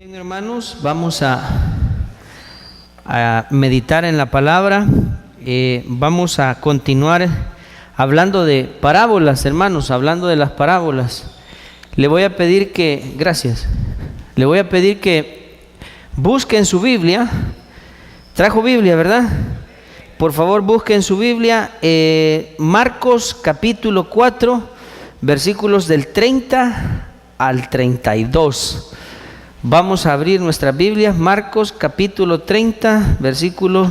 Bien, hermanos, vamos a meditar en la palabra. Vamos a continuar hablando de parábolas, hermanos, hablando de las parábolas. Le voy a pedir que busquen su Biblia. Trajo Biblia, ¿verdad? Por favor, busquen su Biblia, Marcos capítulo 4, versículos del 30 al 32. Vamos a abrir nuestras Biblias, Marcos capítulo 30, versículo.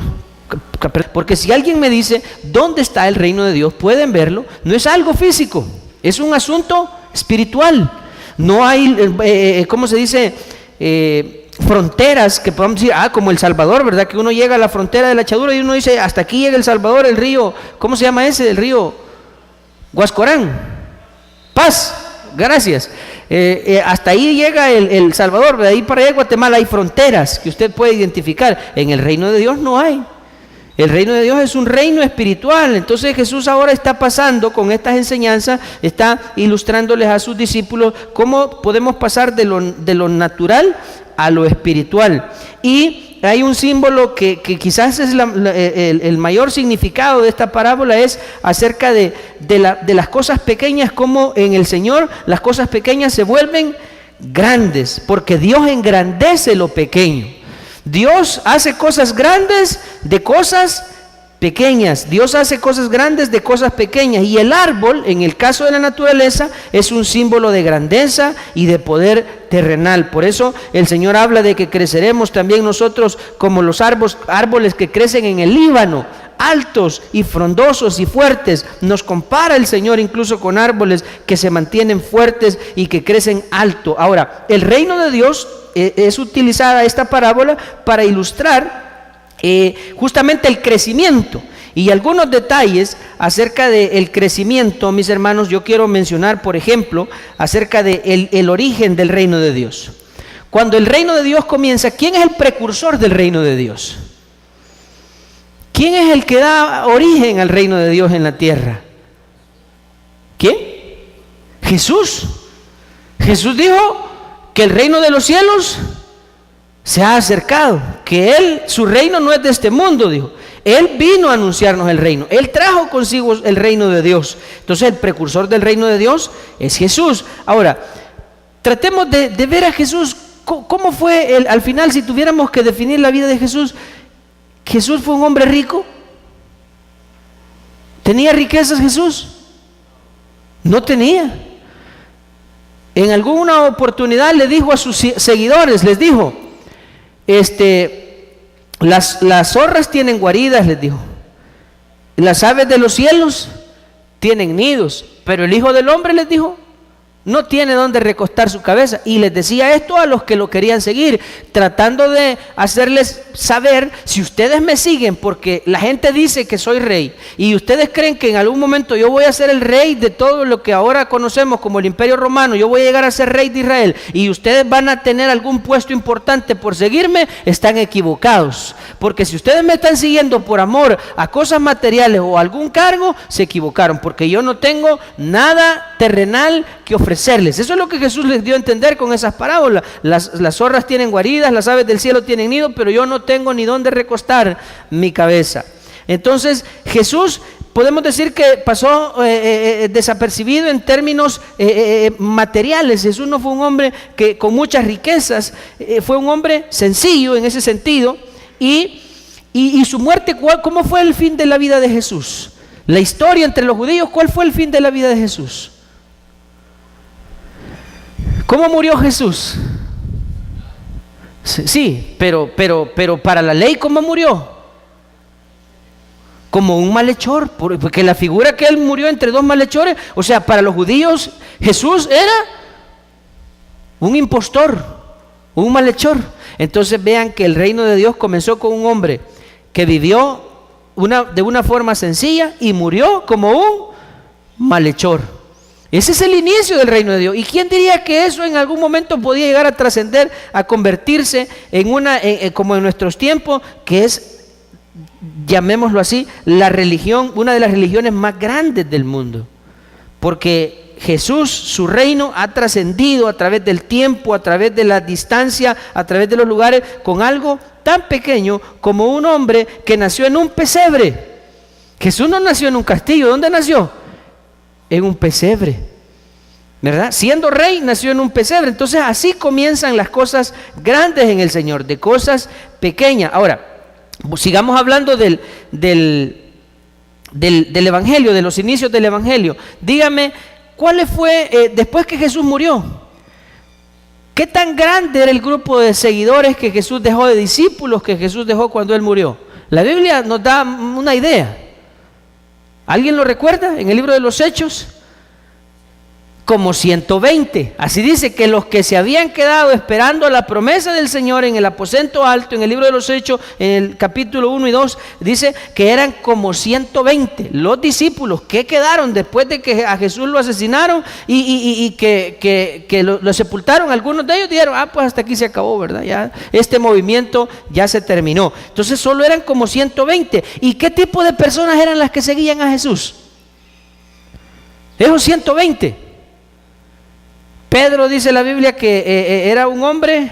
Porque si alguien me dice, ¿dónde está el reino de Dios? Pueden verlo. No es algo físico, es un asunto espiritual. No hay, ¿cómo se dice? Fronteras que podamos decir, como El Salvador, ¿verdad? Que uno llega a la frontera de la Echadura y uno dice, hasta aquí llega El Salvador, el río, ¿cómo se llama ese? El río Huascorán. Paz, gracias. Hasta ahí llega el Salvador, de ahí para allá Guatemala hay fronteras que usted puede identificar. En el reino de Dios no hay. El reino de Dios es un reino espiritual. Entonces Jesús ahora está pasando con estas enseñanzas, está ilustrándoles a sus discípulos cómo podemos pasar de lo natural a lo espiritual. Y hay un símbolo que quizás es el mayor significado de esta parábola, es acerca de las cosas pequeñas, como en el Señor las cosas pequeñas se vuelven grandes, porque Dios engrandece lo pequeño. Dios hace cosas grandes de cosas pequeñas. Dios hace cosas grandes de cosas pequeñas. Y el árbol, en el caso de la naturaleza, es un símbolo de grandeza y de poder terrenal. Por eso el Señor habla de que creceremos también nosotros como los árboles que crecen en el Líbano, altos y frondosos y fuertes. Nos compara el Señor incluso con árboles que se mantienen fuertes y que crecen alto. Ahora, el reino de Dios es utilizada esta parábola para ilustrar justamente el crecimiento. Y algunos detalles acerca del crecimiento, mis hermanos, yo quiero mencionar, por ejemplo, acerca de el origen del reino de Dios. Cuando el reino de Dios comienza, ¿quién es el precursor del reino de Dios? ¿Quién es el que da origen al reino de Dios en la tierra? ¿Quién? Jesús. Jesús dijo que el reino de los cielos se ha acercado, que su reino no es de este mundo, dijo. Él vino a anunciarnos el reino, Él trajo consigo el reino de Dios. Entonces el precursor del reino de Dios es Jesús. Ahora, tratemos de ver a Jesús. ¿Cómo fue al final, si tuviéramos que definir la vida de Jesús? ¿Jesús fue un hombre rico? ¿Tenía riquezas Jesús? No tenía. En alguna oportunidad le dijo a sus seguidores, les dijo, las zorras tienen guaridas, les dijo, las aves de los cielos tienen nidos, pero el Hijo del Hombre, les dijo, no tiene dónde recostar su cabeza. Y les decía esto a los que lo querían seguir, tratando de hacerles saber: si ustedes me siguen porque la gente dice que soy rey, y ustedes creen que en algún momento yo voy a ser el rey de todo lo que ahora conocemos como el Imperio Romano, yo voy a llegar a ser rey de Israel, y ustedes van a tener algún puesto importante por seguirme, están equivocados. Porque si ustedes me están siguiendo por amor a cosas materiales o algún cargo, se equivocaron, porque yo no tengo nada terrenal que ofrecerles. Eso es lo que Jesús les dio a entender con esas parábolas. Las zorras tienen guaridas, las aves del cielo tienen nido, pero yo no tengo ni dónde recostar mi cabeza. Entonces Jesús, podemos decir que pasó desapercibido en términos materiales. Jesús no fue un hombre que con muchas riquezas, fue un hombre sencillo en ese sentido. Y su muerte, ¿cómo fue el fin de la vida de Jesús? La historia entre los judíos, ¿cuál fue el fin de la vida de Jesús? ¿Cómo murió Jesús? Sí, pero para la ley, ¿cómo murió? Como un malhechor, porque la figura que él murió entre dos malhechores, o sea, para los judíos Jesús era un impostor, un malhechor. Entonces vean que el reino de Dios comenzó con un hombre que vivió de una forma sencilla y murió como un malhechor. Ese es el inicio del reino de Dios. ¿Y quién diría que eso en algún momento podía llegar a trascender, a convertirse en como en nuestros tiempos, que es, llamémoslo así, la religión, una de las religiones más grandes del mundo? Porque Jesús, su reino ha trascendido a través del tiempo, a través de la distancia, a través de los lugares, con algo tan pequeño como un hombre que nació en un pesebre. Jesús no nació en un castillo. ¿Dónde nació? En un pesebre, ¿verdad? Siendo rey, nació en un pesebre. Entonces así comienzan las cosas grandes en el Señor, de cosas pequeñas. Ahora, sigamos hablando del Evangelio, de los inicios del Evangelio. Dígame, ¿cuál fue, después que Jesús murió, qué tan grande era el grupo de seguidores que Jesús dejó, de discípulos que Jesús dejó cuando Él murió? La Biblia nos da una idea. ¿Alguien lo recuerda? En el libro de los Hechos, como 120. Así dice que los que se habían quedado esperando la promesa del Señor en el aposento alto, en el libro de los Hechos, en el capítulo 1 y 2, dice que eran como 120 los discípulos que quedaron después de que a Jesús lo asesinaron y que lo sepultaron. Algunos de ellos dijeron, pues hasta aquí se acabó, ¿verdad? Ya este movimiento ya se terminó. Entonces solo eran como 120. ¿Y qué tipo de personas eran las que seguían a Jesús? Esos 120. Pedro, dice la Biblia, que era un hombre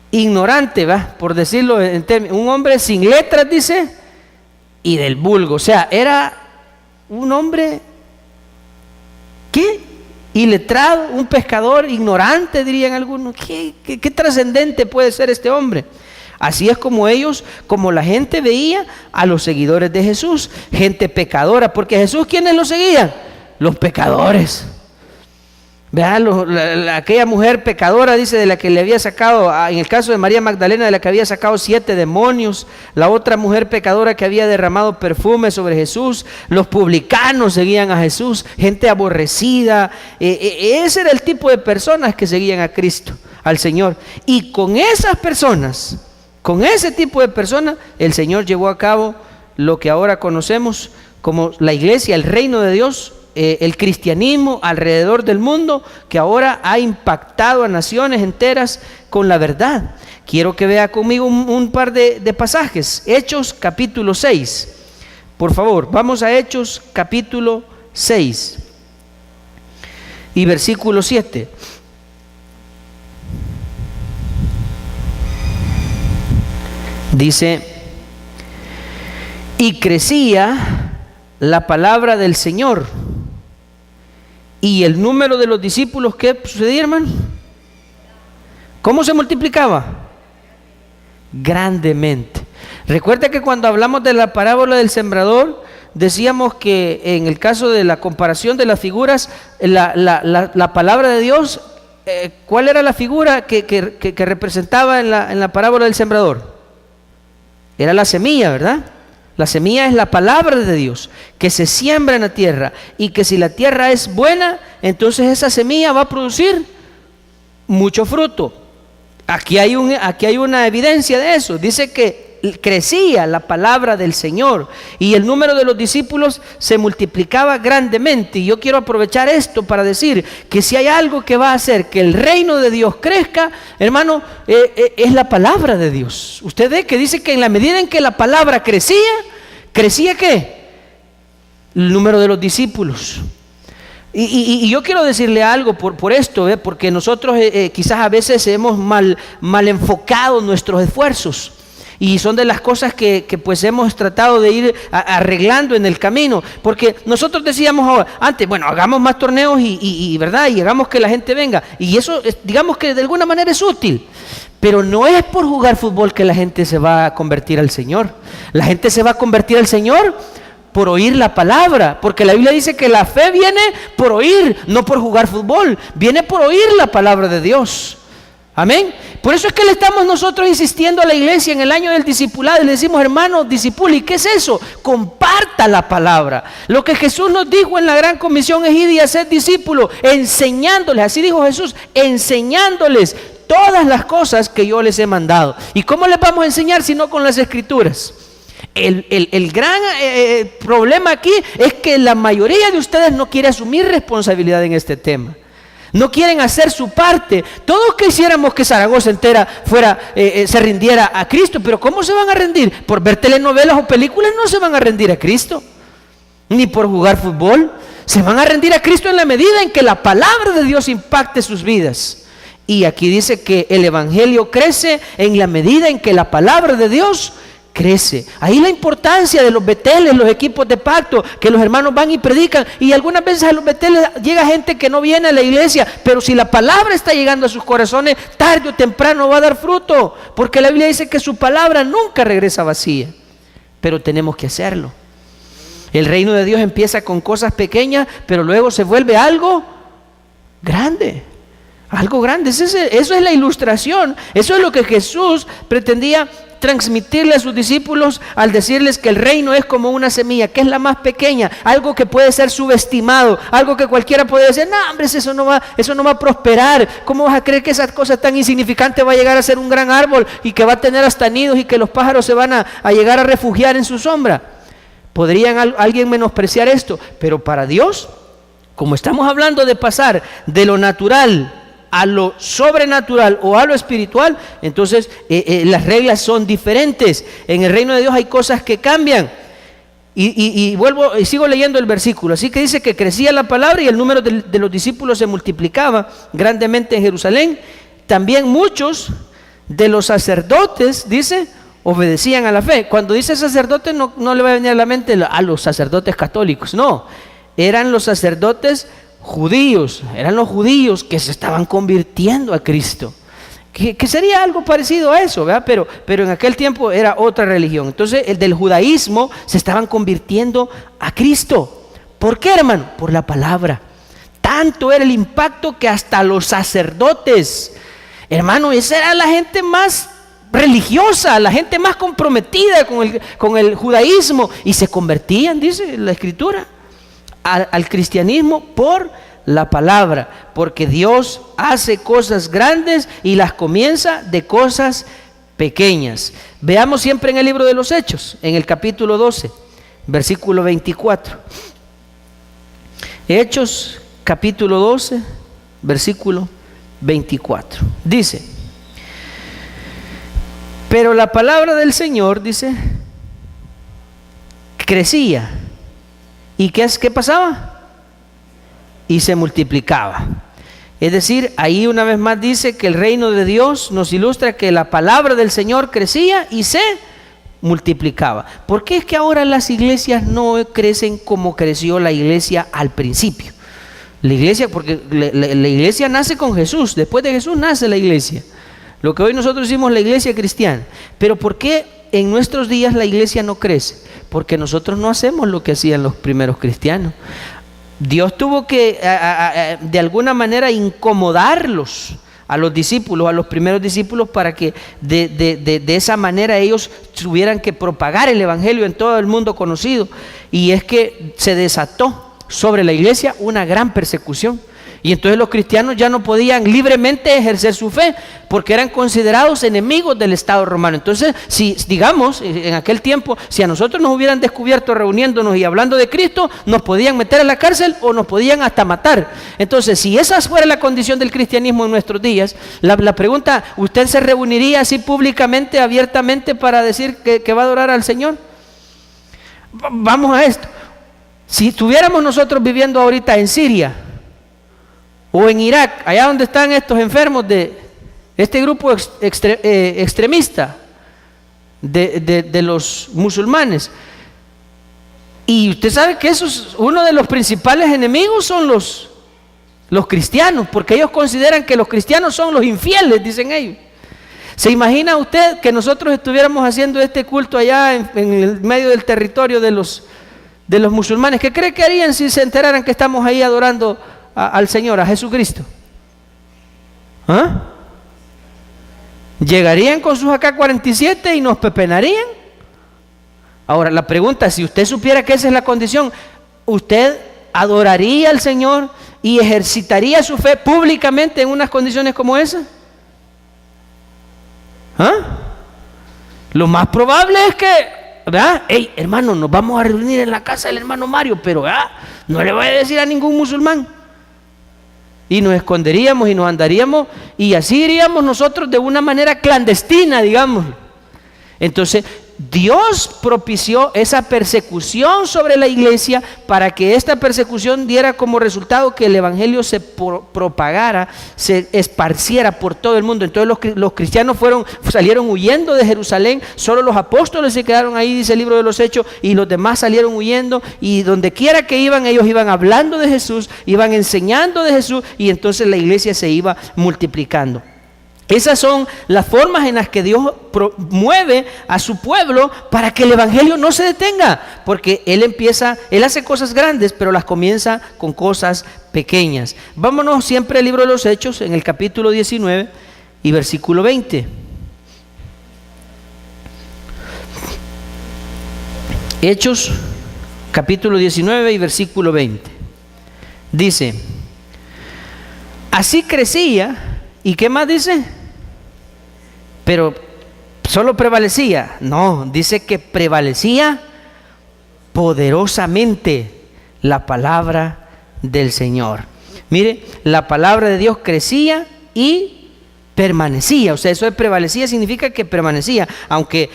ignorante, ¿va? Por decirlo en términos, un hombre sin letras, dice, y del vulgo. O sea, era un hombre, ¿qué? Iletrado, un pescador ignorante, dirían algunos. ¿Qué trascendente puede ser este hombre? Así es como ellos, como la gente veía a los seguidores de Jesús, gente pecadora, porque Jesús, ¿quiénes lo seguían? Los pecadores. Vean, aquella mujer pecadora, dice, de la que le había sacado, en el caso de María Magdalena, de la que había sacado 7 demonios, la otra mujer pecadora que había derramado perfume sobre Jesús, los publicanos seguían a Jesús, gente aborrecida. Ese era el tipo de personas que seguían a Cristo, al Señor. Y con esas personas, con ese tipo de personas, el Señor llevó a cabo lo que ahora conocemos como la iglesia, el reino de Dios, el cristianismo alrededor del mundo, que ahora ha impactado a naciones enteras con la verdad. Quiero que vea conmigo un par de pasajes. Hechos capítulo 6. Por favor, vamos a Hechos capítulo 6 y versículo 7. Dice: y crecía la palabra del Señor, y el número de los discípulos, ¿qué sucedía, hermano? ¿Cómo se multiplicaba? Grandemente. Recuerda que cuando hablamos de la parábola del sembrador, decíamos que en el caso de la comparación de las figuras, la palabra de Dios, ¿cuál era la figura que representaba en la parábola del sembrador? Era la semilla, ¿verdad? La semilla es la palabra de Dios que se siembra en la tierra, y que si la tierra es buena, entonces esa semilla va a producir mucho fruto. Aquí hay una evidencia de eso. Dice que crecía la palabra del Señor y el número de los discípulos se multiplicaba grandemente. Y yo quiero aprovechar esto para decir que si hay algo que va a hacer que el reino de Dios crezca, hermano, es la palabra de Dios. Usted ve que dice que en la medida en que la palabra crecía, ¿crecía qué? El número de los discípulos. Y yo quiero decirle algo por esto, porque nosotros quizás a veces hemos mal enfocado nuestros esfuerzos. Y son de las cosas que pues hemos tratado de ir arreglando en el camino. Porque nosotros decíamos antes, bueno, hagamos más torneos y ¿verdad? Y hagamos que la gente venga. Y eso, digamos que de alguna manera es útil. Pero no es por jugar fútbol que la gente se va a convertir al Señor. La gente se va a convertir al Señor por oír la palabra. Porque la Biblia dice que la fe viene por oír, no por jugar fútbol. Viene por oír la palabra de Dios. Amén. Por eso es que le estamos nosotros insistiendo a la iglesia en el año del discipulado y le decimos, hermanos, discipule. ¿Y qué es eso? Comparta la palabra. Lo que Jesús nos dijo en la gran comisión es ir y hacer discípulos, enseñándoles, así dijo Jesús, enseñándoles todas las cosas que yo les he mandado. ¿Y cómo les vamos a enseñar si no con las escrituras? El gran problema aquí es que la mayoría de ustedes no quiere asumir responsabilidad en este tema. No quieren hacer su parte. Todos quisiéramos que Zaragoza entera se rindiera a Cristo, pero ¿cómo se van a rendir? ¿Por ver telenovelas o películas? No se van a rendir a Cristo, ni por jugar fútbol. Se van a rendir a Cristo en la medida en que la palabra de Dios impacte sus vidas. Y aquí dice que el evangelio crece en la medida en que la palabra de Dios crece. Ahí la importancia de los beteles, los equipos de pacto, que los hermanos van y predican. Y algunas veces a los beteles llega gente que no viene a la iglesia, pero si la palabra está llegando a sus corazones, tarde o temprano va a dar fruto, porque la Biblia dice que su palabra nunca regresa vacía. Pero tenemos que hacerlo. El reino de Dios empieza con cosas pequeñas, pero luego se vuelve algo grande. Algo grande. Eso es la ilustración. Eso es lo que Jesús pretendía transmitirle a sus discípulos al decirles que el reino es como una semilla, que es la más pequeña, algo que puede ser subestimado, algo que cualquiera puede decir, no hombre, eso no va a prosperar. ¿Cómo vas a creer que esa cosa tan insignificante va a llegar a ser un gran árbol y que va a tener hasta nidos y que los pájaros se van a llegar a refugiar en su sombra? ¿Podrían alguien menospreciar esto? Pero para Dios, como estamos hablando de pasar de lo natural a lo sobrenatural o a lo espiritual, entonces las reglas son diferentes. En el reino de Dios hay cosas que cambian. Y vuelvo y sigo leyendo el versículo. Así que dice que crecía la palabra y el número de los discípulos se multiplicaba grandemente en Jerusalén. También muchos de los sacerdotes, dice, obedecían a la fe. Cuando dice sacerdotes no le va a venir a la mente a los sacerdotes católicos, no, eran los sacerdotes judíos, eran los judíos que se estaban convirtiendo a Cristo, que sería algo parecido a eso, ¿verdad? Pero en aquel tiempo era otra religión. Entonces el del judaísmo se estaban convirtiendo a Cristo. ¿Por qué, hermano? Por la palabra. Tanto era el impacto que hasta los sacerdotes, hermano, esa era la gente más religiosa, la gente más comprometida con el judaísmo, y se convertían, dice la Escritura, al cristianismo por la palabra, porque Dios hace cosas grandes y las comienza de cosas pequeñas. Veamos siempre en el libro de los Hechos, en el capítulo 12, versículo 24. Hechos, capítulo 12, versículo 24. Dice: pero la palabra del Señor, dice, crecía. ¿Y qué pasaba? Y se multiplicaba. Es decir, ahí una vez más dice que el reino de Dios nos ilustra que la palabra del Señor crecía y se multiplicaba. ¿Por qué es que ahora las iglesias no crecen como creció la iglesia al principio? La iglesia, porque la iglesia nace con Jesús, después de Jesús nace la iglesia. Lo que hoy nosotros decimos la iglesia cristiana. Pero ¿por qué en nuestros días la iglesia no crece? Porque nosotros no hacemos lo que hacían los primeros cristianos. Dios tuvo que de alguna manera incomodarlos a los discípulos, a los primeros discípulos, para que de esa manera ellos tuvieran que propagar el evangelio en todo el mundo conocido. Y es que se desató sobre la iglesia una gran persecución. Y entonces los cristianos ya no podían libremente ejercer su fe, porque eran considerados enemigos del Estado romano. Entonces, si digamos, en aquel tiempo, si a nosotros nos hubieran descubierto reuniéndonos y hablando de Cristo, nos podían meter a la cárcel o nos podían hasta matar. Entonces, si esa fuera la condición del cristianismo en nuestros días, la pregunta, ¿usted se reuniría así públicamente, abiertamente, para decir que va a adorar al Señor? Vamos a esto. Si estuviéramos nosotros viviendo ahorita en Siria o en Irak, allá donde están estos enfermos de este grupo extremista de los musulmanes, y usted sabe que uno de los principales enemigos son los cristianos, porque ellos consideran que los cristianos son los infieles, dicen ellos. ¿Se imagina usted que nosotros estuviéramos haciendo este culto allá en el medio del territorio de los musulmanes? ¿Qué cree que harían si se enteraran que estamos ahí adorando al Señor, a Jesucristo? ¿Ah? ¿Llegarían con sus AK-47 y nos pepenarían? Ahora, la pregunta, si usted supiera que esa es la condición, ¿usted adoraría al Señor y ejercitaría su fe públicamente en unas condiciones como esas? ¿Ah? Lo más probable es que, ¿verdad? Hey, hermano, nos vamos a reunir en la casa del hermano Mario, pero no le voy a decir a ningún musulmán. Y nos esconderíamos y nos andaríamos, y así iríamos nosotros de una manera clandestina, digamos. Entonces, Dios propició esa persecución sobre la iglesia para que esta persecución diera como resultado que el evangelio se propagara, se esparciera por todo el mundo. Entonces los cristianos salieron huyendo de Jerusalén, solo los apóstoles se quedaron ahí, dice el libro de los Hechos, y los demás salieron huyendo, y donde quiera que iban, ellos iban hablando de Jesús, iban enseñando de Jesús, y entonces la iglesia se iba multiplicando. Esas son las formas en las que Dios mueve a su pueblo para que el evangelio no se detenga, porque Él hace cosas grandes, pero las comienza con cosas pequeñas. Vámonos siempre al libro de los Hechos, en el capítulo 19 y versículo 20. Hechos, capítulo 19 y versículo 20. Dice: así crecía, ¿y qué más dice? Pero solo prevalecía. No, dice que prevalecía poderosamente la palabra del Señor. Mire, la palabra de Dios crecía y permanecía. O sea, eso de prevalecía significa que permanecía, aunque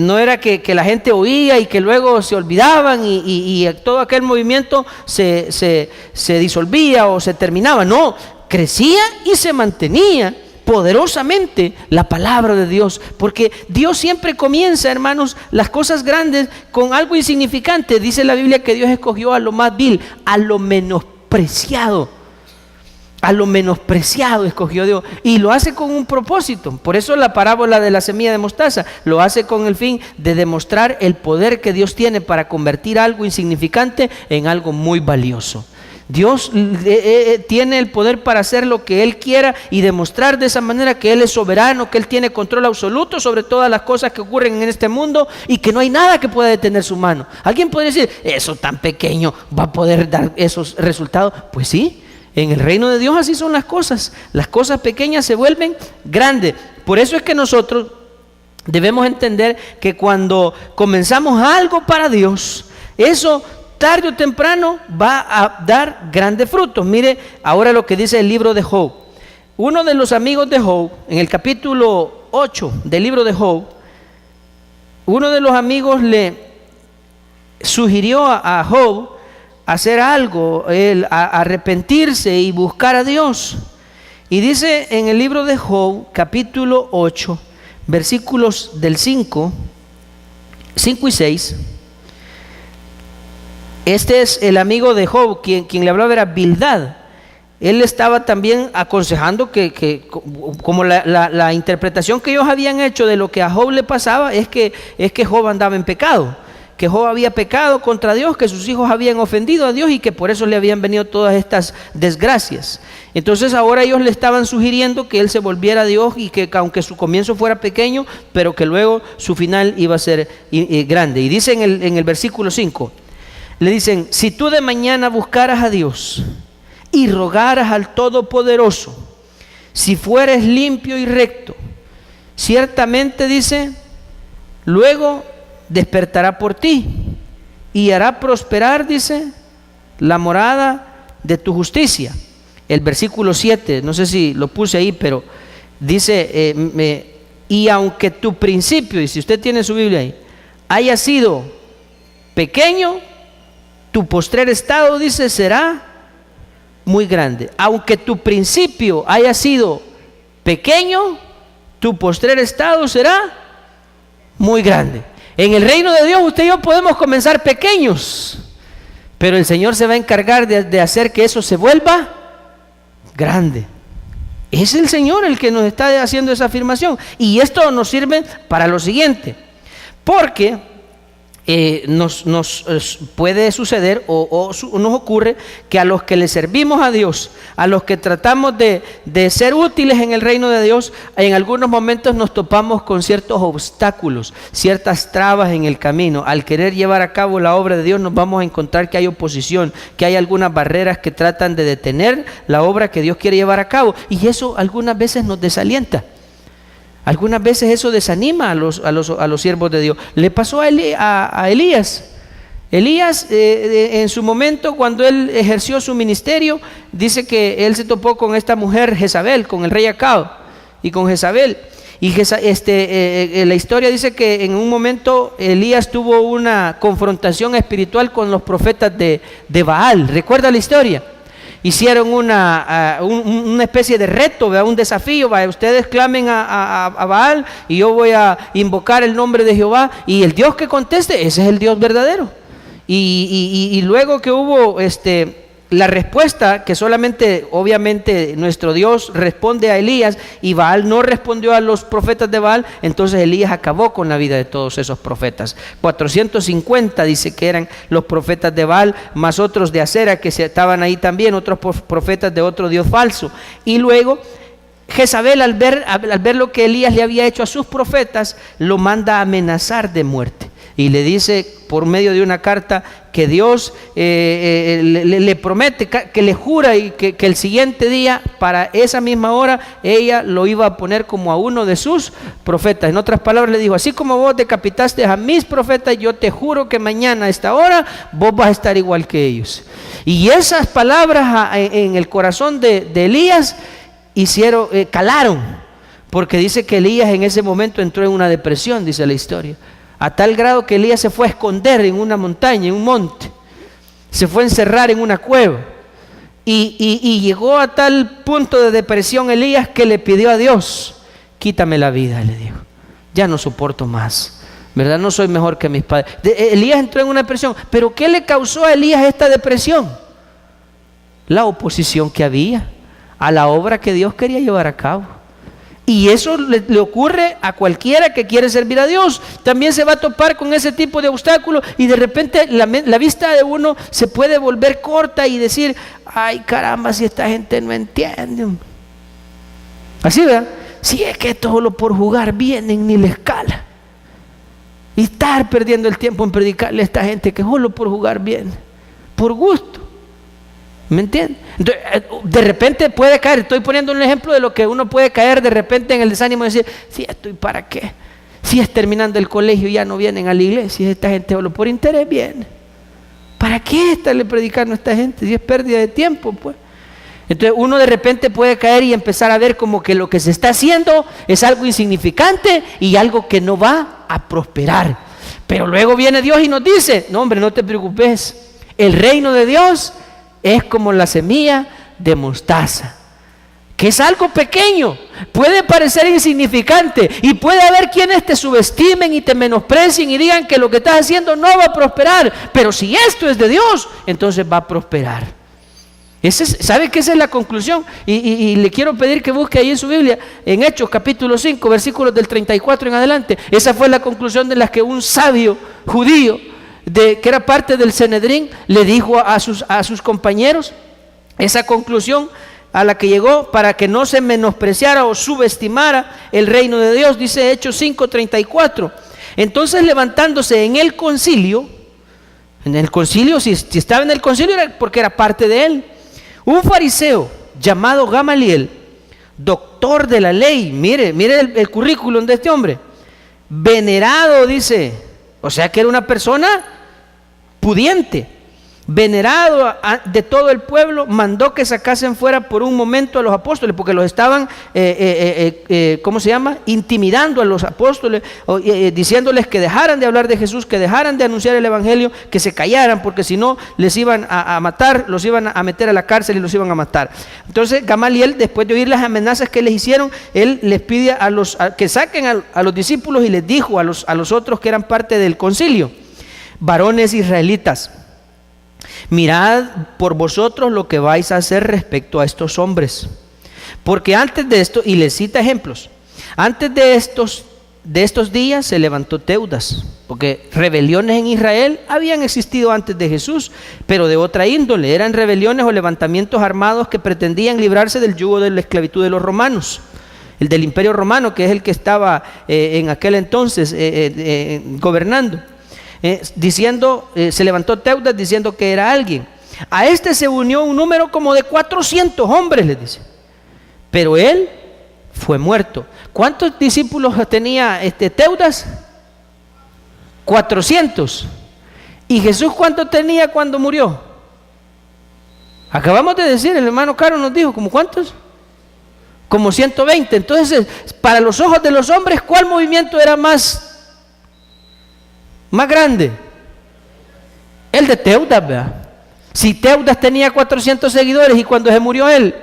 no era que la gente oía y que luego se olvidaban y todo aquel movimiento se disolvía o se terminaba. No, crecía y se mantenía poderosamente la palabra de Dios, porque Dios siempre comienza, hermanos, las cosas grandes con algo insignificante. Dice la Biblia que Dios escogió a lo más vil, a lo menospreciado escogió Dios, y lo hace con un propósito. Por eso la parábola de la semilla de mostaza lo hace con el fin de demostrar el poder que Dios tiene para convertir algo insignificante en algo muy valioso. Dios tiene el poder para hacer lo que Él quiera y demostrar de esa manera que Él es soberano, que Él tiene control absoluto sobre todas las cosas que ocurren en este mundo y que no hay nada que pueda detener su mano. Alguien podría decir: eso tan pequeño va a poder dar esos resultados. Pues sí, en el reino de Dios así son las cosas pequeñas se vuelven grandes. Por eso es que nosotros debemos entender que cuando comenzamos algo para Dios, eso tarde o temprano va a dar grandes frutos. Mire ahora lo que dice el libro de Job. Uno de los amigos de Job, en el capítulo 8 del libro de Job, uno de los amigos le sugirió a Job hacer algo, a arrepentirse y buscar a Dios. Y dice en el libro de Job, capítulo 8, versículos del 5 y 6. Este es el amigo de Job, quien le hablaba era Bildad. Él estaba también aconsejando que como la interpretación que ellos habían hecho de lo que a Job le pasaba es que Job andaba en pecado, que Job había pecado contra Dios, que sus hijos habían ofendido a Dios y que por eso le habían venido todas estas desgracias. Entonces ahora ellos le estaban sugiriendo que él se volviera a Dios y que aunque su comienzo fuera pequeño, pero que luego su final iba a ser grande. Y dice en el versículo 5, le dicen: si tú de mañana buscaras a Dios y rogaras al Todopoderoso, si fueres limpio y recto, ciertamente, dice, luego despertará por ti y hará prosperar, dice, la morada de tu justicia. El versículo 7, no sé si lo puse ahí, pero dice, y aunque tu principio, y si usted tiene su Biblia ahí, haya sido pequeño, tu postrer estado, dice, será muy grande. Aunque tu principio haya sido pequeño, tu postrer estado será muy grande. En el reino de Dios usted y yo podemos comenzar pequeños, pero el Señor se va a encargar de hacer que eso se vuelva grande. Es el Señor el que nos está haciendo esa afirmación. Y esto nos sirve para lo siguiente, porque nos puede suceder o nos ocurre que a los que le servimos a Dios, a los que tratamos de ser útiles en el reino de Dios, en algunos momentos nos topamos con ciertos obstáculos, ciertas trabas en el camino. Al querer llevar a cabo la obra de Dios nos vamos a encontrar que hay oposición, que hay algunas barreras que tratan de detener la obra que Dios quiere llevar a cabo, y eso algunas veces nos desalienta. Algunas veces eso desanima a los siervos de Dios. Le pasó a Elías. Elías en su momento, cuando él ejerció su ministerio, dice que él se topó con esta mujer Jezabel, con el rey Acab y con Jezabel. Y la historia dice que en un momento Elías tuvo una confrontación espiritual con los profetas de Baal. ¿Recuerda la historia? Hicieron una especie de reto, ¿verdad? Un desafío, ¿verdad? Ustedes clamen a Baal y yo voy a invocar el nombre de Jehová, y el Dios que conteste, ese es el Dios verdadero. Y luego que hubo la respuesta, que solamente obviamente nuestro Dios responde a Elías, y Baal no respondió a los profetas de Baal, entonces Elías acabó con la vida de todos esos profetas. 450 dice que eran los profetas de Baal, más otros de Acera que estaban ahí también, otros profetas de otro Dios falso. Y luego Jezabel, al ver lo que Elías le había hecho a sus profetas, lo manda a amenazar de muerte. Y le dice por medio de una carta que Dios le promete, que le jura, y que el siguiente día, para esa misma hora, ella lo iba a poner como a uno de sus profetas. En otras palabras le dijo: así como vos decapitaste a mis profetas, yo te juro que mañana a esta hora vos vas a estar igual que ellos. Y esas palabras en el corazón de Elías calaron, porque dice que Elías en ese momento entró en una depresión, dice la historia. A tal grado que Elías se fue a esconder en una montaña, en un monte. Se fue a encerrar en una cueva. Y llegó a tal punto de depresión Elías que le pidió a Dios: quítame la vida, le dijo. Ya no soporto más, ¿verdad? No soy mejor que mis padres. Elías entró en una depresión. ¿Pero qué le causó a Elías esta depresión? La oposición que había a la obra que Dios quería llevar a cabo. Y eso le ocurre a cualquiera que quiere servir a Dios. También se va a topar con ese tipo de obstáculos, y de repente la vista de uno se puede volver corta y decir: ay, caramba, si esta gente no entiende. Así, ¿verdad? Si es que esto solo por jugar vienen ni la escala. Y estar perdiendo el tiempo en predicarle a esta gente que solo por jugar viene, por gusto. ¿Me entiendes? Entonces, de repente puede caer, estoy poniendo un ejemplo de lo que uno puede caer de repente en el desánimo de decir: si estoy para qué, si es terminando el colegio ya no vienen a la iglesia, esta gente solo por interés viene. ¿Para qué estarle predicando a esta gente? Si es pérdida de tiempo, pues. Entonces uno de repente puede caer y empezar a ver como que lo que se está haciendo es algo insignificante y algo que no va a prosperar. Pero luego viene Dios y nos dice: no, hombre, no te preocupes, el reino de Dios es como la semilla de mostaza, que es algo pequeño, puede parecer insignificante, y puede haber quienes te subestimen y te menosprecien y digan que lo que estás haciendo no va a prosperar, pero si esto es de Dios, entonces va a prosperar. ¿Sabe que esa es la conclusión? Y le quiero pedir que busque ahí en su Biblia, en Hechos capítulo 5, versículos del 34 en adelante. Esa fue la conclusión de la que un sabio judío que era parte del Sanedrín le dijo a sus compañeros. Esa conclusión a la que llegó para que no se menospreciara o subestimara el reino de Dios. Dice Hechos 5:34: entonces, levantándose en el concilio, si estaba en el concilio era porque era parte de él, un fariseo llamado Gamaliel, doctor de la ley. Mire el currículum de este hombre, venerado, dice, o sea que era una persona pudiente, venerado de todo el pueblo, mandó que sacasen fuera por un momento a los apóstoles, porque los estaban intimidando a los apóstoles, diciéndoles que dejaran de hablar de Jesús, que dejaran de anunciar el evangelio, que se callaran, porque si no les iban a matar, los iban a meter a la cárcel y los iban a matar. Entonces Gamaliel, después de oír las amenazas que les hicieron, él les pide que saquen a los discípulos, y les dijo a los otros que eran parte del concilio: varones israelitas, mirad por vosotros lo que vais a hacer respecto a estos hombres, porque antes de esto, y les cita ejemplos, antes de estos días se levantó Teudas, porque rebeliones en Israel habían existido antes de Jesús, pero de otra índole, eran rebeliones o levantamientos armados que pretendían librarse del yugo de la esclavitud de los romanos, el del imperio romano, que es el que estaba en aquel entonces gobernando. Se levantó Teudas diciendo que era alguien. A este se unió un número como de 400 hombres, les dice, pero él fue muerto. ¿Cuántos discípulos tenía Teudas? 400. ¿Y Jesús cuánto tenía cuando murió? Acabamos de decir, el hermano Caro nos dijo, ¿como cuántos? como 120. Entonces, para los ojos de los hombres, ¿cuál movimiento era más grande? El de Teudas, ¿verdad? Si Teudas tenía 400 seguidores y cuando se murió él,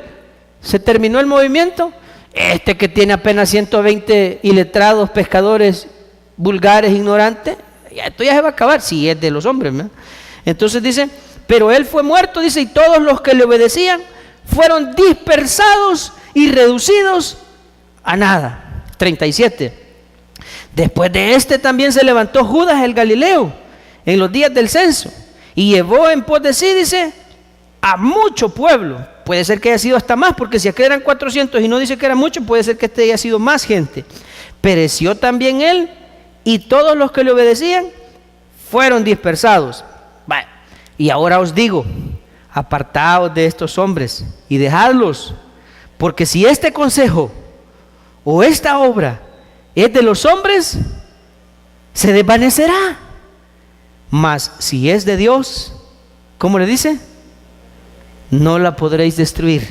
se terminó el movimiento, este que tiene apenas 120 iletrados, pescadores, vulgares, ignorantes, esto ya se va a acabar, si es de los hombres, ¿verdad? Entonces dice, pero él fue muerto, dice, y todos los que le obedecían fueron dispersados y reducidos a nada. 37. Después de este también se levantó Judas el Galileo en los días del censo y llevó en pos de sí, dice, a mucho pueblo. Puede ser que haya sido hasta más, porque si aquí eran 400 y no dice que era mucho, puede ser que este haya sido más gente. Pereció también él y todos los que le obedecían fueron dispersados. Vale. Y ahora os digo, apartaos de estos hombres y dejadlos, porque si este consejo o esta obra es de los hombres, se desvanecerá. Mas si es de Dios, ¿cómo le dice? No la podréis destruir.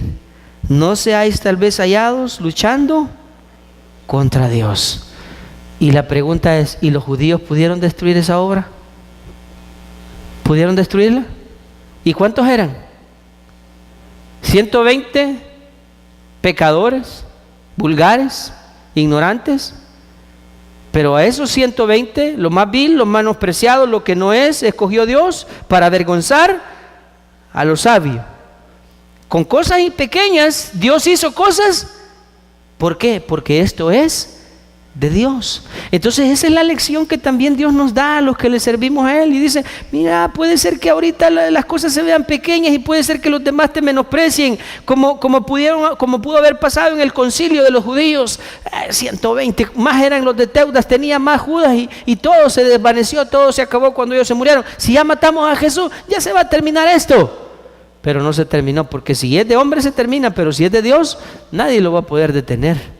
No seáis tal vez hallados luchando contra Dios. Y la pregunta es, ¿y los judíos pudieron destruir esa obra? ¿Pudieron destruirla? ¿Y cuántos eran? 120 pecadores, vulgares, ignorantes. Pero a esos 120, lo más vil, lo menospreciado, lo que no es, escogió Dios para avergonzar a los sabios. Con cosas pequeñas, Dios hizo cosas. ¿Por qué? Porque esto es de Dios. Entonces esa es la lección que también Dios nos da a los que le servimos a Él. Y dice, mira, puede ser que ahorita las cosas se vean pequeñas y puede ser que los demás te menosprecien, como pudo haber pasado en el concilio de los judíos. 120 más eran los de Teudas, tenía más Judas y todo se desvaneció, todo se acabó cuando ellos se murieron. Si ya matamos a Jesús, ya se va a terminar esto. Pero no se terminó, porque si es de hombre se termina, pero si es de Dios, nadie lo va a poder detener.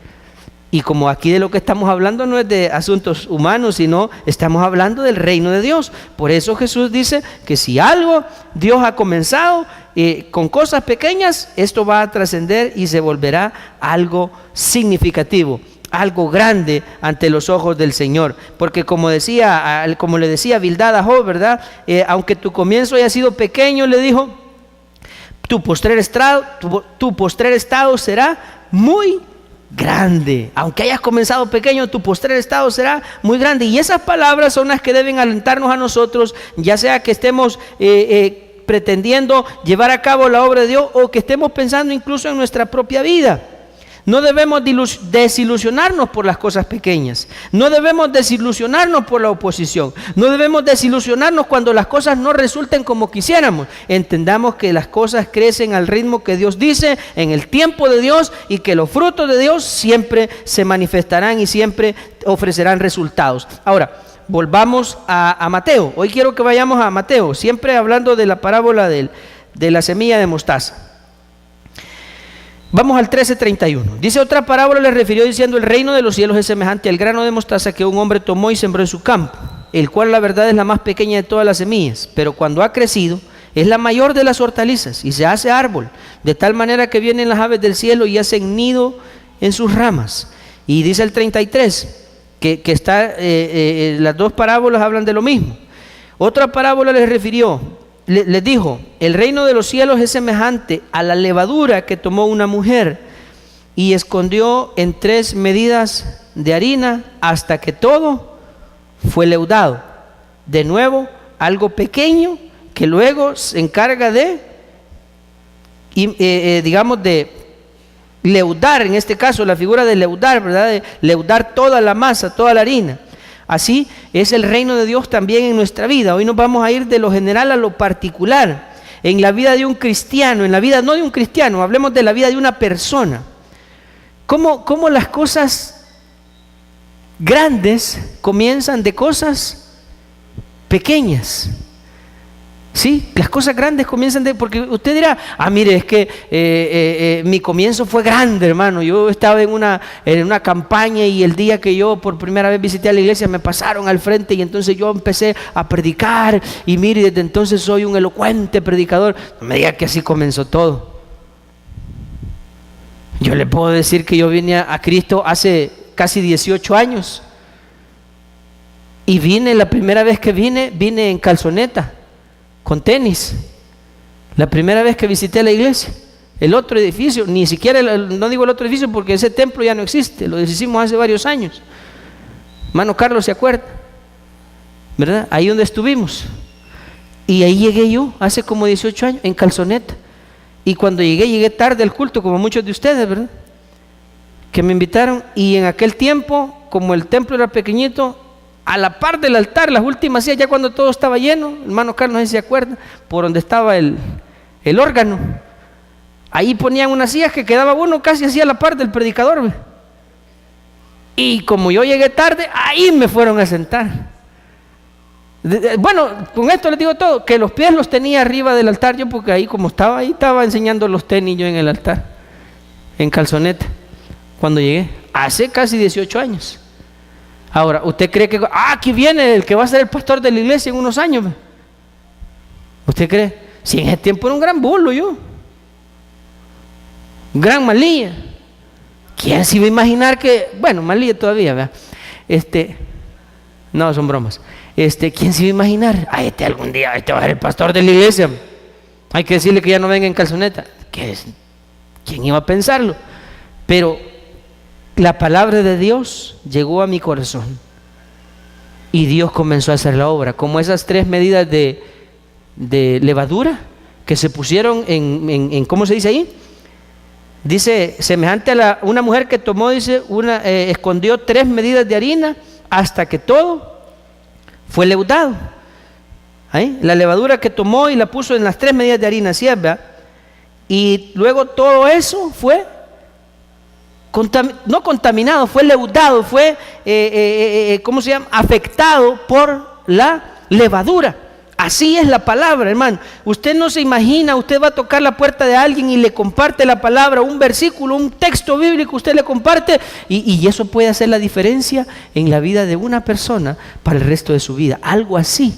Y como aquí de lo que estamos hablando no es de asuntos humanos, sino estamos hablando del reino de Dios. Por eso Jesús dice que si algo Dios ha comenzado con cosas pequeñas, esto va a trascender y se volverá algo significativo, algo grande ante los ojos del Señor. Porque como le decía Bildad a Job, ¿verdad? Aunque tu comienzo haya sido pequeño, le dijo, tu postrer estado será muy grande. Aunque hayas comenzado pequeño, tu postrer estado será muy grande. Y esas palabras son las que deben alentarnos a nosotros, ya sea que estemos pretendiendo llevar a cabo la obra de Dios o que estemos pensando incluso en nuestra propia vida. No debemos desilusionarnos por las cosas pequeñas. No debemos desilusionarnos por la oposición. No debemos desilusionarnos cuando las cosas no resulten como quisiéramos. Entendamos que las cosas crecen al ritmo que Dios dice, en el tiempo de Dios, y que los frutos de Dios siempre se manifestarán y siempre ofrecerán resultados. Ahora, volvamos a Mateo. Hoy quiero que vayamos a Mateo, siempre hablando de la parábola de la semilla de mostaza. Vamos al 13:31. Dice, otra parábola le refirió diciendo, el reino de los cielos es semejante al grano de mostaza que un hombre tomó y sembró en su campo, el cual la verdad es la más pequeña de todas las semillas, pero cuando ha crecido es la mayor de las hortalizas y se hace árbol, de tal manera que vienen las aves del cielo y hacen nido en sus ramas. Y dice el 33, que las dos parábolas hablan de lo mismo. Otra parábola les refirió, les dijo, el reino de los cielos es semejante a la levadura que tomó una mujer y escondió en 3 medidas de harina hasta que todo fue leudado. De nuevo, algo pequeño que luego se encarga de leudar, en este caso la figura de leudar, ¿verdad? De leudar toda la masa, toda la harina. Así es el reino de Dios también en nuestra vida. Hoy nos vamos a ir de lo general a lo particular. En la vida de un cristiano, en la vida no de un cristiano, hablemos de la vida de una persona. ¿Cómo las cosas grandes comienzan de cosas pequeñas? Sí, las cosas grandes comienzan porque usted dirá, mire, es que mi comienzo fue grande, hermano. Yo estaba en una campaña y el día que yo por primera vez visité a la iglesia me pasaron al frente y entonces yo empecé a predicar y mire, desde entonces soy un elocuente predicador. No me diga que así comenzó todo. Yo le puedo decir que yo vine a Cristo hace casi 18 años. Y la primera vez que vine en calzoneta, con tenis. La primera vez que visité la iglesia. El otro edificio, ni siquiera, no digo el otro edificio porque ese templo ya no existe, lo deshicimos hace varios años. Hermano Carlos se acuerda, ¿verdad? Ahí donde estuvimos. Y ahí llegué yo, hace como 18 años, en calzoneta. Y cuando llegué tarde al culto, como muchos de ustedes, ¿verdad? Que me invitaron, y en aquel tiempo, como el templo era pequeñito, a la par del altar, las últimas sillas, ya cuando todo estaba lleno, hermano Carlos, no sé si se acuerda, por donde estaba el órgano, ahí ponían unas sillas que quedaba uno casi así a la par del predicador, ¿ve? Y como yo llegué tarde, ahí me fueron a sentar. Bueno, con esto les digo todo, que los pies los tenía arriba del altar yo, porque ahí como estaba, ahí estaba enseñando los tenis yo en el altar, en calzoneta, cuando llegué, hace casi 18 años. Ahora, ¿usted cree que, aquí viene el que va a ser el pastor de la iglesia en unos años? ¿Usted cree? Si en ese tiempo era un gran bulo yo, un gran malilla. ¿Quién se iba a imaginar que, bueno, malilla todavía, ¿verdad? No, son bromas. ¿Quién se iba a imaginar? Algún día, va a ser el pastor de la iglesia. Hay que decirle que ya no venga en calzoneta. ¿Quién iba a pensarlo? Pero la palabra de Dios llegó a mi corazón y Dios comenzó a hacer la obra, como esas 3 medidas de levadura que se pusieron en ¿cómo se dice ahí? Dice, semejante a una mujer que tomó, dice, escondió 3 medidas de harina hasta que todo fue leudado. ¿Ahí? La levadura que tomó y la puso en las 3 medidas de harina, ¿sí? ¿Verdad? Y luego todo eso fue no contaminado, fue leudado, fue ¿cómo se llama? Afectado por la levadura. Así es la palabra, hermano. Usted no se imagina, usted va a tocar la puerta de alguien y le comparte la palabra, un versículo, un texto bíblico, usted le comparte y eso puede hacer la diferencia en la vida de una persona para el resto de su vida. Algo así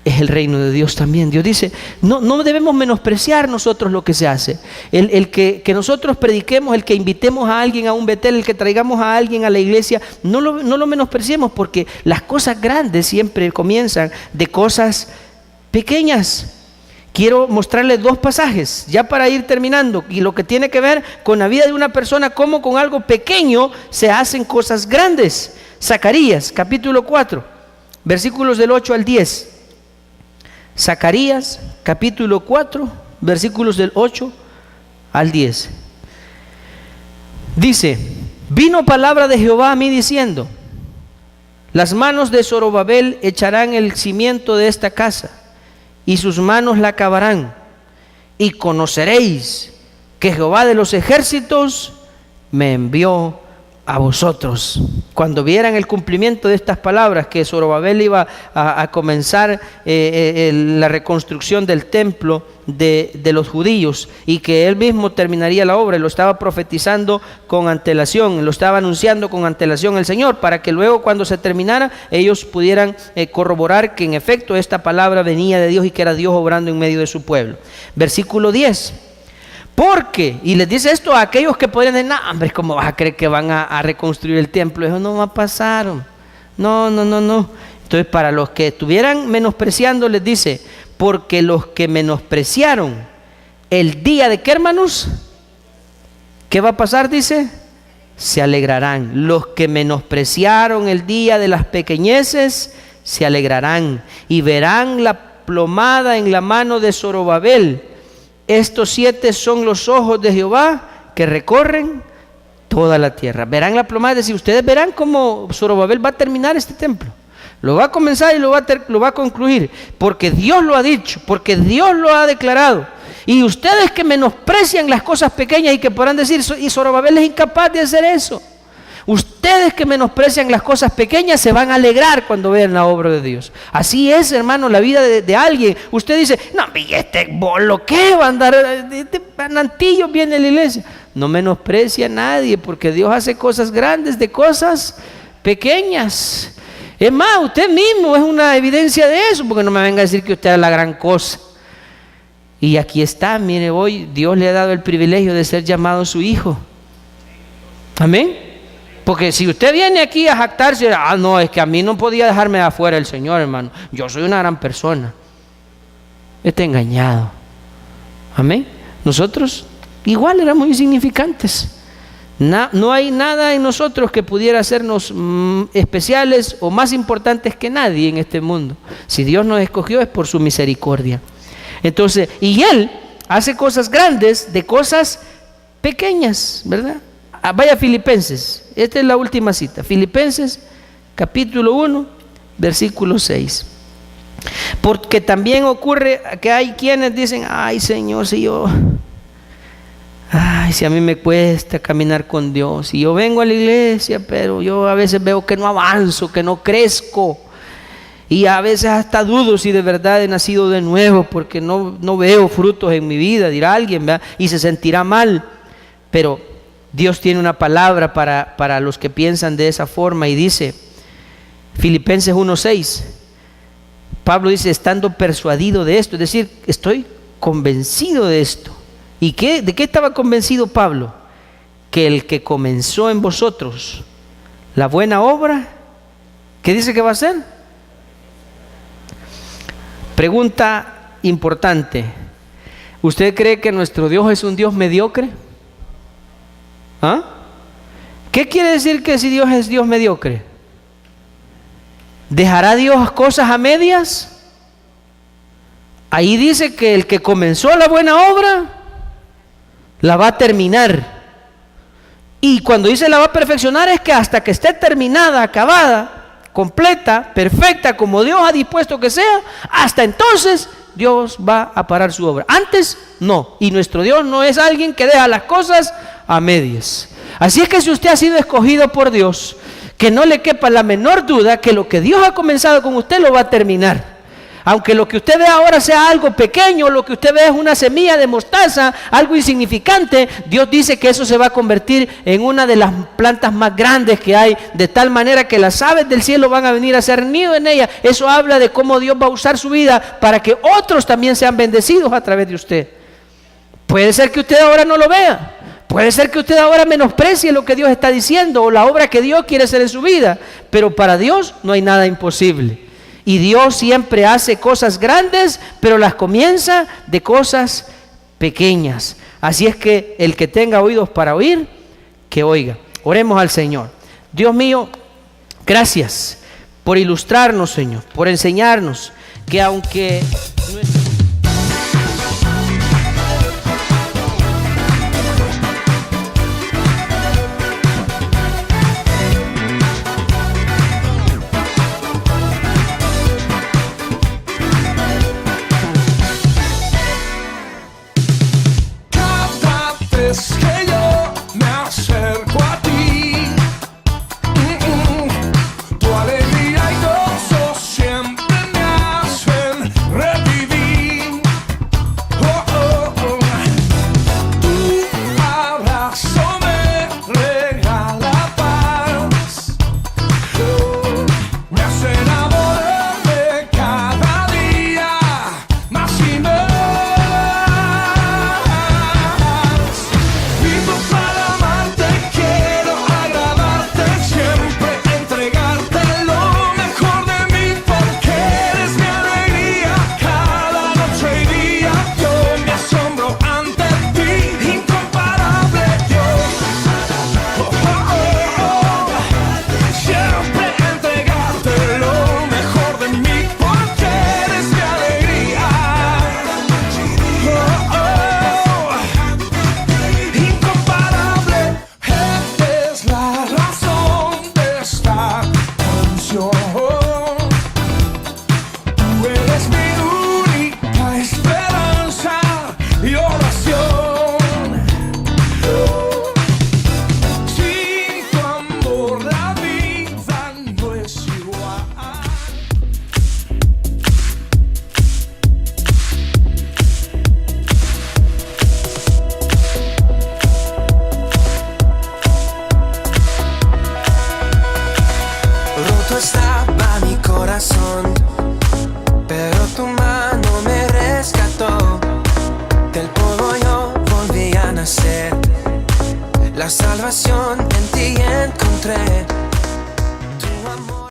es el reino de Dios también. Dios dice, no debemos menospreciar nosotros lo que se hace. El que nosotros prediquemos, el que invitemos a alguien a un Betel, el que traigamos a alguien a la iglesia, no lo menospreciemos, porque las cosas grandes siempre comienzan de cosas pequeñas. Quiero mostrarles 2 pasajes, ya para ir terminando, y lo que tiene que ver con la vida de una persona, cómo con algo pequeño se hacen cosas grandes. Zacarías, capítulo 4, versículos del 8 al 10. Zacarías, capítulo 4, versículos del 8 al 10. Dice, vino palabra de Jehová a mí diciendo, las manos de Zorobabel echarán el cimiento de esta casa, y sus manos la acabarán, y conoceréis que Jehová de los ejércitos me envió a vosotros. Cuando vieran el cumplimiento de estas palabras, que Zorobabel iba a comenzar la reconstrucción del templo de los judíos, y que él mismo terminaría la obra, lo estaba profetizando con antelación, lo estaba anunciando con antelación el Señor, para que luego cuando se terminara ellos pudieran corroborar que en efecto esta palabra venía de Dios y que era Dios obrando en medio de su pueblo. Versículo 10. Porque, y les dice esto a aquellos que podrían decir, no, hombre, ¿cómo vas a creer que van a reconstruir el templo? Eso no va a pasar. No. Entonces, para los que estuvieran menospreciando, les dice, porque los que menospreciaron el día de qué, hermanos, ¿qué va a pasar? Dice, se alegrarán. Los que menospreciaron el día de las pequeñeces, se alegrarán y verán la plomada en la mano de Zorobabel. Estos 7 son los ojos de Jehová que recorren toda la tierra. Verán la plomada, es decir, ustedes verán cómo Zorobabel va a terminar este templo. Lo va a comenzar y lo va a concluir, porque Dios lo ha dicho, porque Dios lo ha declarado. Y ustedes que menosprecian las cosas pequeñas y que podrán decir, y Zorobabel es incapaz de hacer eso. Ustedes que menosprecian las cosas pequeñas se van a alegrar cuando vean la obra de Dios. Así es, hermano, la vida de alguien. Usted dice, no, ¿y este bolo qué va a andar? Este panantillo viene a la iglesia. No menosprecia a nadie, porque Dios hace cosas grandes de cosas pequeñas. Es más, usted mismo es una evidencia de eso, porque no me venga a decir que usted es la gran cosa. Y aquí está, mire, hoy Dios le ha dado el privilegio de ser llamado su hijo. Amén. Porque si usted viene aquí a jactarse, no, es que a mí no podía dejarme de afuera el Señor, hermano. Yo soy una gran persona. Está engañado. Amén. Nosotros igual éramos insignificantes. No hay nada en nosotros que pudiera hacernos especiales o más importantes que nadie en este mundo. Si Dios nos escogió es por su misericordia. Entonces, y Él hace cosas grandes de cosas pequeñas, ¿verdad? Vaya a Filipenses, esta es la última cita. Filipenses capítulo 1, versículo 6. Porque también ocurre que hay quienes dicen, ay Señor, si a mí me cuesta caminar con Dios, y yo vengo a la iglesia, pero yo a veces veo que no avanzo, que no crezco, y a veces hasta dudo si de verdad he nacido de nuevo, porque no veo frutos en mi vida, dirá alguien, ¿verdad? Y se sentirá mal. Pero Dios tiene una palabra para los que piensan de esa forma, y dice, Filipenses 1:6, Pablo dice, estando persuadido de esto, es decir, estoy convencido de esto. ¿Y de qué estaba convencido Pablo? Que el que comenzó en vosotros la buena obra, ¿qué dice que va a hacer? Pregunta importante. ¿Usted cree que nuestro Dios es un Dios mediocre? ¿Ah? ¿Qué quiere decir que si Dios es Dios mediocre? ¿Dejará Dios cosas a medias? Ahí dice que el que comenzó la buena obra la va a terminar. Y cuando dice la va a perfeccionar, es que hasta que esté terminada, acabada, completa, perfecta, como Dios ha dispuesto que sea, hasta entonces Dios va a parar su obra. Antes no. Y nuestro Dios no es alguien que deja las cosas a medias. Así es que si usted ha sido escogido por Dios, que no le quepa la menor duda que lo que Dios ha comenzado con usted lo va a terminar. Aunque lo que usted ve ahora sea algo pequeño, lo que usted ve es una semilla de mostaza, algo insignificante, Dios dice que eso se va a convertir en una de las plantas más grandes que hay, de tal manera que las aves del cielo van a venir a hacer nido en ella. Eso habla de cómo Dios va a usar su vida para que otros también sean bendecidos a través de usted. Puede ser que usted ahora no lo vea. Puede ser que usted ahora menosprecie lo que Dios está diciendo o la obra que Dios quiere hacer en su vida, pero para Dios no hay nada imposible. Y Dios siempre hace cosas grandes, pero las comienza de cosas pequeñas. Así es que el que tenga oídos para oír, que oiga. Oremos al Señor. Dios mío, gracias por ilustrarnos, Señor, por enseñarnos que aunque this